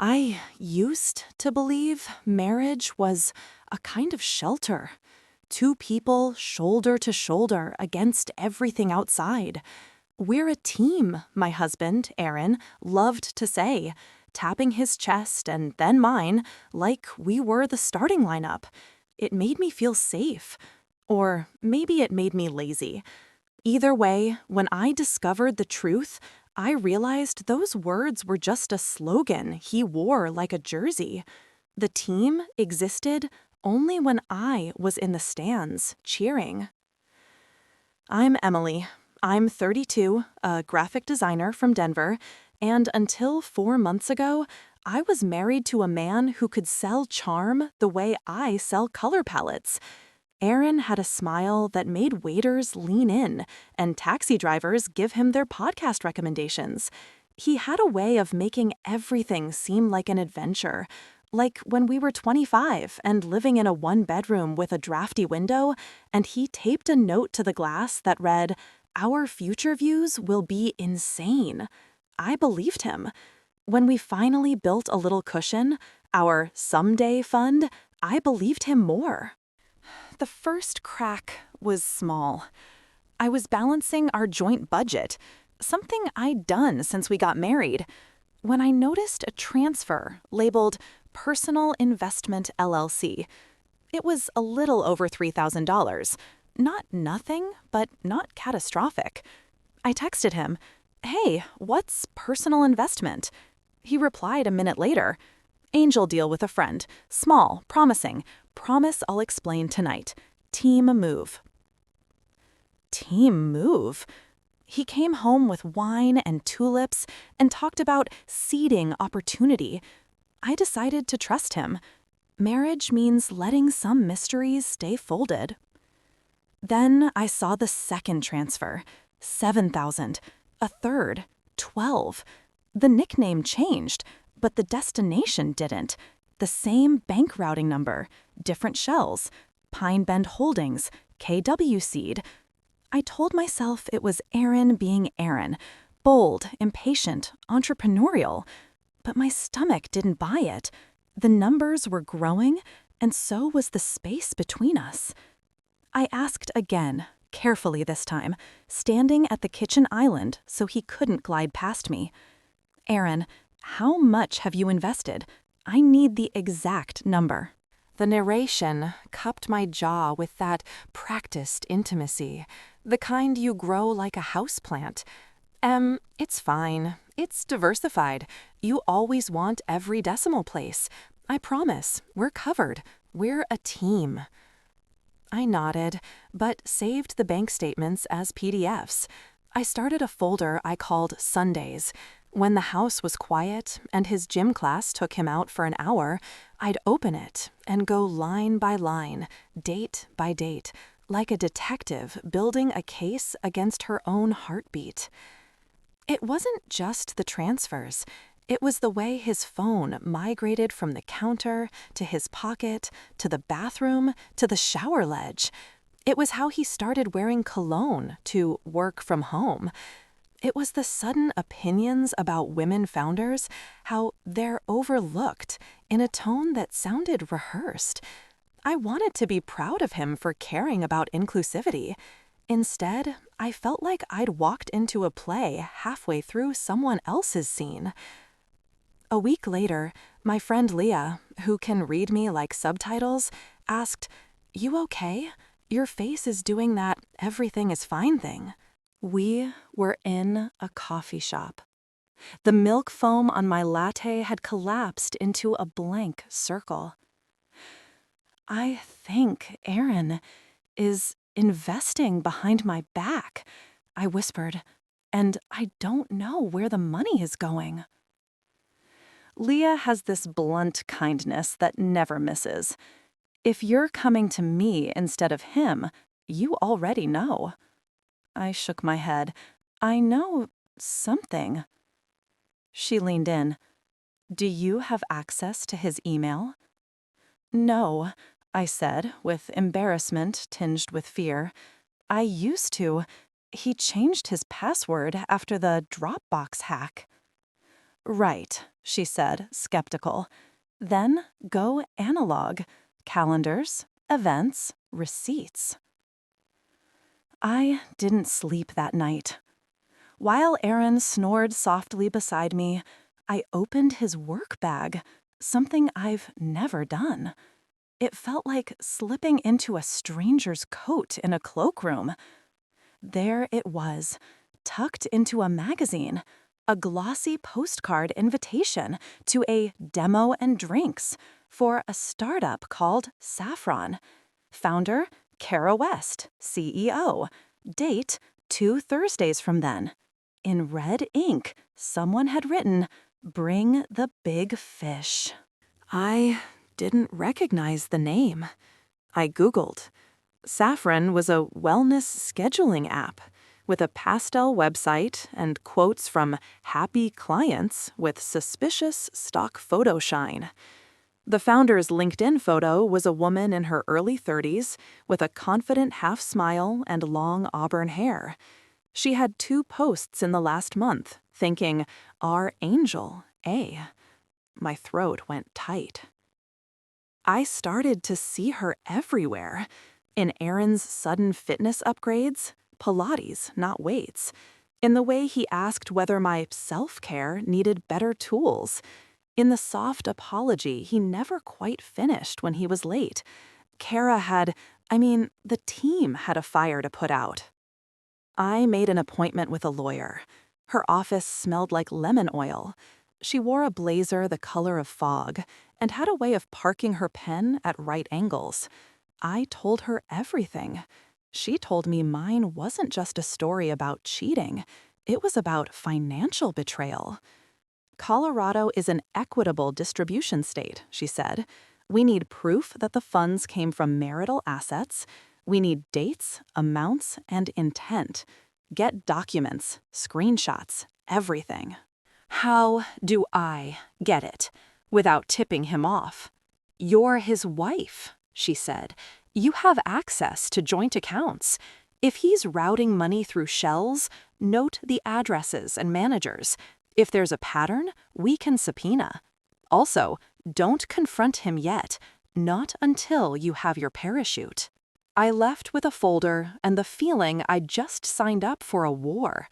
I used to believe marriage was a kind of shelter. Two people shoulder to shoulder against everything outside. We're a team, my husband, Aaron, loved to say, tapping his chest and then mine like we were the starting lineup. It made me feel safe. Or maybe it made me lazy. Either way, when I discovered the truth, I realized those words were just a slogan he wore like a jersey. The team existed only when I was in the stands, cheering. I'm Emily. I'm 32, a graphic designer from Denver, and until 4 months ago, I was married to a man who could sell charm the way I sell color palettes. Aaron had a smile that made waiters lean in, and taxi drivers give him their podcast recommendations. He had a way of making everything seem like an adventure. Like when we were 25 and living in a one-bedroom with a drafty window, and he taped a note to the glass that read, "Our future views will be insane." I believed him. When we finally built a little cushion, our someday fund, I believed him more. The first crack was small. I was balancing our joint budget, something I'd done since we got married, when I noticed a transfer labeled Personal Investment LLC. It was a little over $3,000. Not nothing, but not catastrophic. I texted him, "Hey, what's personal investment?" He replied a minute later, "Angel deal with a friend. Small, promising. Promise I'll explain tonight. Team move." Team move? He came home with wine and tulips and talked about seeding opportunity. I decided to trust him. Marriage means letting some mysteries stay folded. Then I saw the second transfer. 7,000. A third. 12. The nickname changed, but the destination didn't. The same bank routing number, different shells, Pine Bend Holdings, KW Seed. I told myself it was Aaron being Aaron, bold, impatient, entrepreneurial. But my stomach didn't buy it. The numbers were growing, and so was the space between us. I asked again, carefully this time, standing at the kitchen island so he couldn't glide past me. "Aaron, how much have you invested? I need the exact number." The narration cupped my jaw with that practiced intimacy, the kind you grow like a houseplant. It's fine. It's diversified. You always want every decimal place. I promise, we're covered. We're a team. I nodded, but saved the bank statements as PDFs. I started a folder I called Sundays. When the house was quiet and his gym class took him out for an hour, I'd open it and go line by line, date by date, like a detective building a case against her own heartbeat. It wasn't just the transfers. It was the way his phone migrated from the counter to his pocket to the bathroom to the shower ledge. It was how he started wearing cologne to work from home. It was the sudden opinions about women founders, how they're overlooked in a tone that sounded rehearsed. I wanted to be proud of him for caring about inclusivity. Instead, I felt like I'd walked into a play halfway through someone else's scene. A week later, my friend Leah, who can read me like subtitles, asked, "You okay? Your face is doing that everything is fine thing." We were in a coffee shop. The milk foam on my latte had collapsed into a blank circle. "I think Aaron is investing behind my back," I whispered, "and I don't know where the money is going." Leah has this blunt kindness that never misses. If you're coming to me instead of him, you already know. I shook my head. "I know something." She leaned in. "Do you have access to his email?" "No," I said, with embarrassment tinged with fear. "I used to. He changed his password after the Dropbox hack." Right, she said, skeptical. Then go analog. Calendars, events, receipts. I didn't sleep that night. While Aaron snored softly beside me, I opened his work bag, something I've never done. It felt like slipping into a stranger's coat in a cloakroom. There it was, tucked into a magazine, a glossy postcard invitation to a demo and drinks for a startup called Saffron. Founder, Kara West, CEO. Date, 2 Thursdays from then. In red ink, someone had written, "Bring the big fish." I didn't recognize the name. I Googled. Saffron was a wellness scheduling app with a pastel website and quotes from happy clients with suspicious stock photo shine. The founder's LinkedIn photo was a woman in her early 30s with a confident half smile and long auburn hair. She had 2 posts in the last month, thinking, "Our angel, A." My throat went tight. I started to see her everywhere. In Aaron's sudden fitness upgrades, Pilates, not weights. In the way he asked whether my self-care needed better tools. In the soft apology he never quite finished when he was late. The team had a fire to put out. I made an appointment with a lawyer. Her office smelled like lemon oil. She wore a blazer the color of fog and had a way of parking her pen at right angles. I told her everything. She told me mine wasn't just a story about cheating. It was about financial betrayal. Colorado is an equitable distribution state, she said. We need proof that the funds came from marital assets. We need dates, amounts, and intent. Get documents, screenshots, everything. How do I get it without tipping him off? You're his wife, she said. You have access to joint accounts. If he's routing money through shells, note the addresses and managers. If there's a pattern, we can subpoena. Also, don't confront him yet, not until you have your parachute. I left with a folder and the feeling I'd just signed up for a war.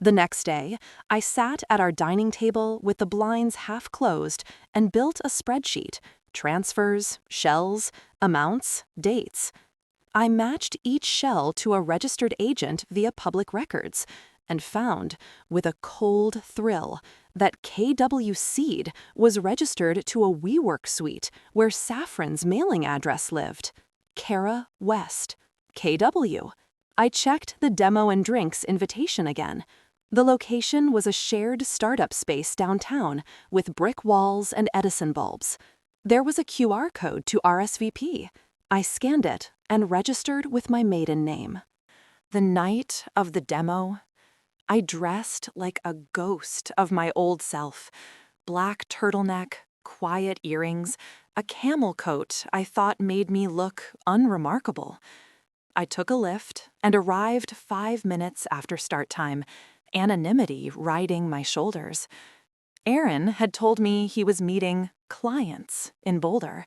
The next day, I sat at our dining table with the blinds half closed and built a spreadsheet: transfers, shells, amounts, dates. I matched each shell to a registered agent via public records and found, with a cold thrill, that KW Seed was registered to a WeWork suite where Saffron's mailing address lived. Kara West, KW. I checked the demo and drinks invitation again. The location was a shared startup space downtown with brick walls and Edison bulbs. There was a QR code to RSVP. I scanned it and registered with my maiden name. The night of the demo, I dressed like a ghost of my old self. Black turtleneck, quiet earrings, a camel coat I thought made me look unremarkable. I took a lift and arrived 5 minutes after start time, anonymity riding my shoulders. Aaron had told me he was meeting clients in Boulder.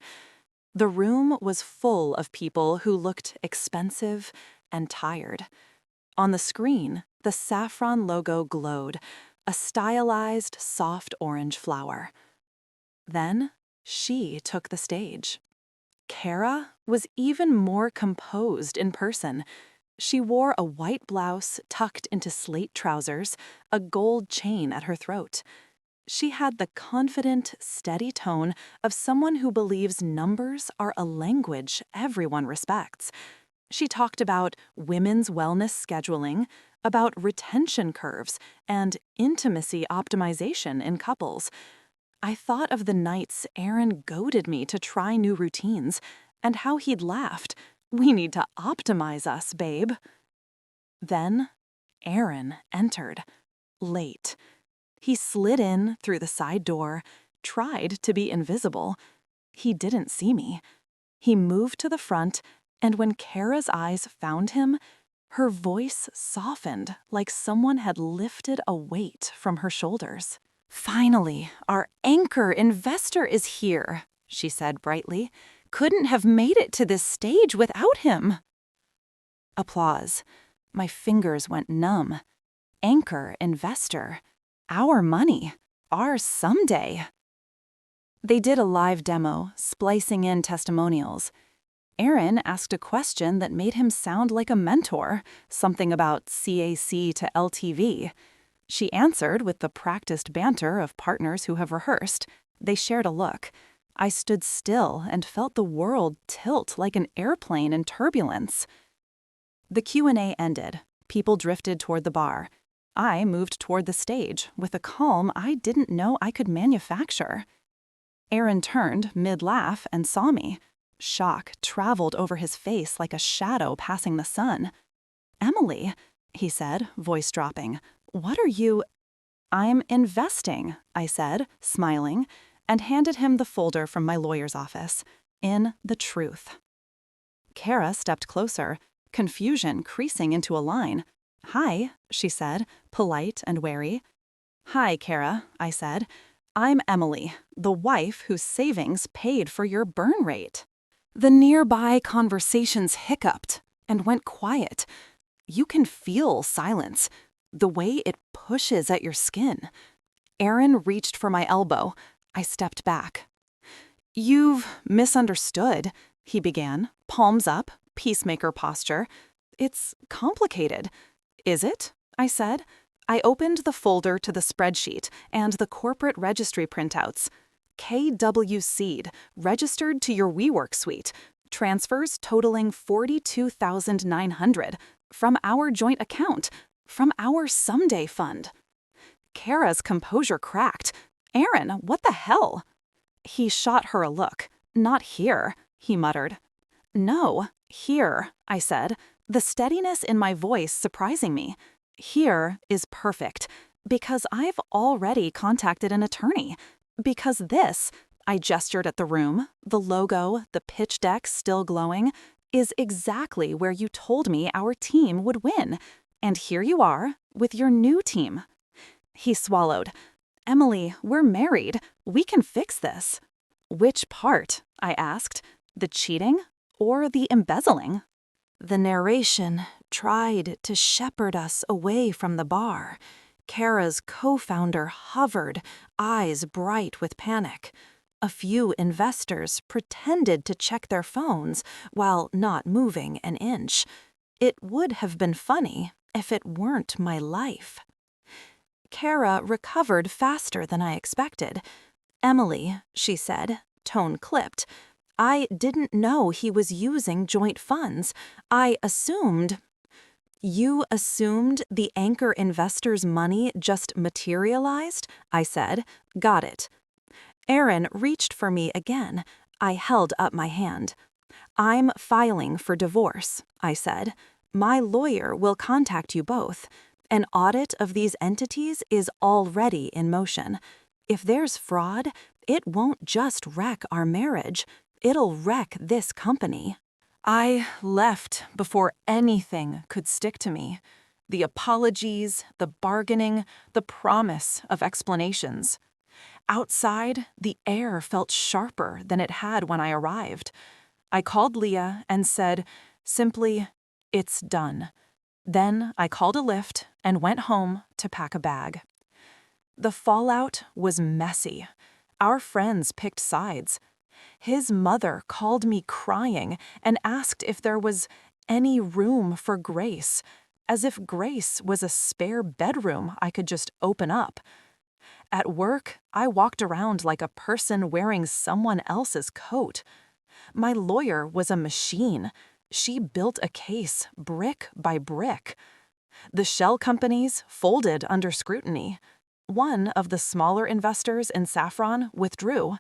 The room was full of people who looked expensive and tired. On the screen, the Saffron logo glowed, a stylized, soft orange flower. Then she took the stage. Kara was even more composed in person. She wore a white blouse tucked into slate trousers, a gold chain at her throat. She had the confident, steady tone of someone who believes numbers are a language everyone respects. She talked about women's wellness scheduling, about retention curves, and intimacy optimization in couples. I thought of the nights Aaron goaded me to try new routines, and how he'd laughed. "We need to optimize us, babe." Then Aaron entered, late. He slid in through the side door, tried to be invisible. He didn't see me. He moved to the front, and when Kara's eyes found him, her voice softened like someone had lifted a weight from her shoulders. "Finally, our anchor investor is here," she said brightly. "Couldn't have made it to this stage without him." Applause. My fingers went numb. Anchor investor. Our money. Our someday. They did a live demo, splicing in testimonials. Aaron asked a question that made him sound like a mentor, something about CAC to LTV. She answered with the practiced banter of partners who have rehearsed. They shared a look. I stood still and felt the world tilt like an airplane in turbulence. The Q&A ended. People drifted toward the bar. I moved toward the stage with a calm I didn't know I could manufacture. Aaron turned mid-laugh and saw me. Shock traveled over his face like a shadow passing the sun. "Emily," he said, voice dropping, "what are you—" "I'm investing," I said, smiling, and handed him the folder from my lawyer's office. In the truth. Kara stepped closer, confusion creasing into a line. "Hi," she said, polite and wary. "Hi, Kara," I said. "I'm Emily, the wife whose savings paid for your burn rate." The nearby conversations hiccuped and went quiet. You can feel silence, the way it pushes at your skin. Aaron reached for my elbow. I stepped back. "You've misunderstood," he began, palms up, peacemaker posture. "It's complicated." "Is it?" I said. I opened the folder to the spreadsheet and the corporate registry printouts. KW Seed, registered to your WeWork suite. Transfers totaling $42,900 from our joint account, from our someday fund. Kara's composure cracked. "Aaron, what the hell?" He shot her a look. "Not here," he muttered. "No, here," I said, the steadiness in my voice surprising me. "Here is perfect, because I've already contacted an attorney. Because this," I gestured at the room, the logo, the pitch deck still glowing, "is exactly where you told me our team would win. And here you are, with your new team." He swallowed. "Emily, we're married. We can fix this." "Which part?" I asked. "The cheating or the embezzling?" The narration tried to shepherd us away from the bar. Kara's co-founder hovered, eyes bright with panic. A few investors pretended to check their phones while not moving an inch. It would have been funny if it weren't my life. Kara recovered faster than I expected. "Emily," she said, tone clipped, "I didn't know he was using joint funds. I assumed—" "You assumed the anchor investor's money just materialized?" I said. "Got it." Aaron reached for me again. I held up my hand. "I'm filing for divorce," I said. "My lawyer will contact you both. An audit of these entities is already in motion. If there's fraud, it won't just wreck our marriage. It'll wreck this company." I left before anything could stick to me. The apologies, the bargaining, the promise of explanations. Outside, the air felt sharper than it had when I arrived. I called Leah and said, simply, "It's done." Then I called a Lyft and went home to pack a bag. The fallout was messy. Our friends picked sides. His mother called me crying and asked if there was any room for Grace, as if Grace was a spare bedroom I could just open up. At work, I walked around like a person wearing someone else's coat. My lawyer was a machine. She built a case brick by brick. The shell companies folded under scrutiny. One of the smaller investors in Saffron withdrew.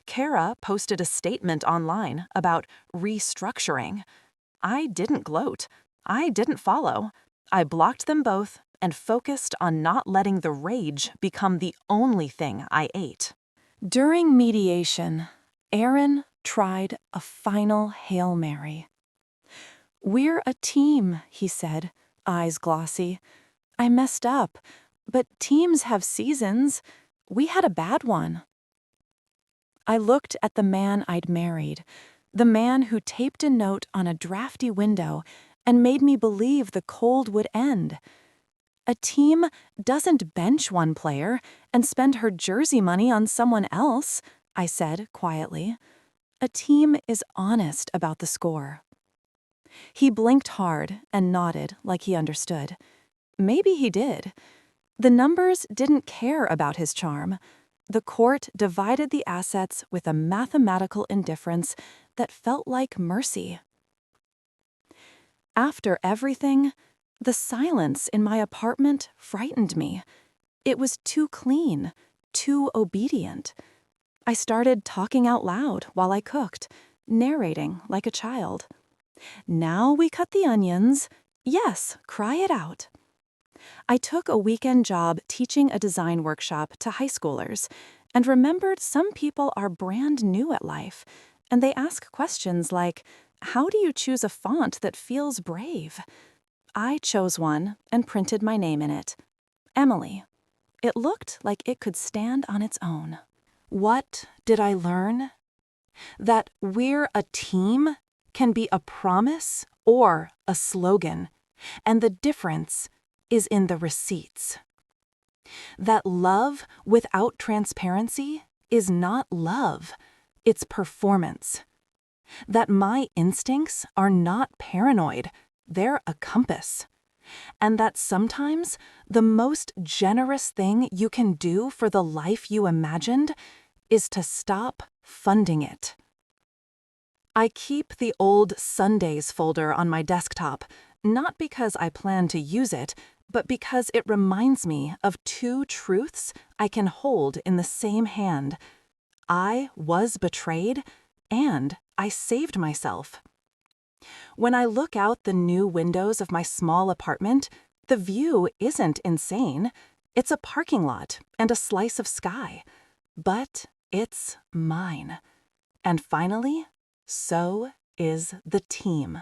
Kara posted a statement online about restructuring. I didn't gloat. I didn't follow. I blocked them both and focused on not letting the rage become the only thing I ate. During mediation, Aaron tried a final Hail Mary. "We're a team," he said, eyes glossy. "I messed up, but teams have seasons. We had a bad one. I looked at the man I'd married, the man who taped a note on a drafty window and made me believe the cold would end. A team doesn't bench one player and spend her jersey money on someone else, I said quietly. A team is honest about the score. He blinked hard and nodded like he understood. Maybe he did. The numbers didn't care about his charm. The court divided the assets with a mathematical indifference that felt like mercy. After everything, the silence in my apartment frightened me. It was too clean, too obedient. I started talking out loud while I cooked, narrating like a child. Now we cut the onions. Yes, cry it out. I took a weekend job teaching a design workshop to high schoolers and remembered some people are brand new at life, and they ask questions like, how do you choose a font that feels brave? I chose one and printed my name in it. Emily. It looked like it could stand on its own. What did I learn? That we're a team can be a promise or a slogan, and the difference is in the receipts. That love without transparency is not love, it's performance. That my instincts are not paranoid, they're a compass. And that sometimes the most generous thing you can do for the life you imagined is to stop funding it. I keep the old Sundays folder on my desktop, not because I plan to use it, but because it reminds me of two truths I can hold in the same hand. I was betrayed, and I saved myself. When I look out the new windows of my small apartment, the view isn't insane. It's a parking lot and a slice of sky. But it's mine. And finally, so is the team.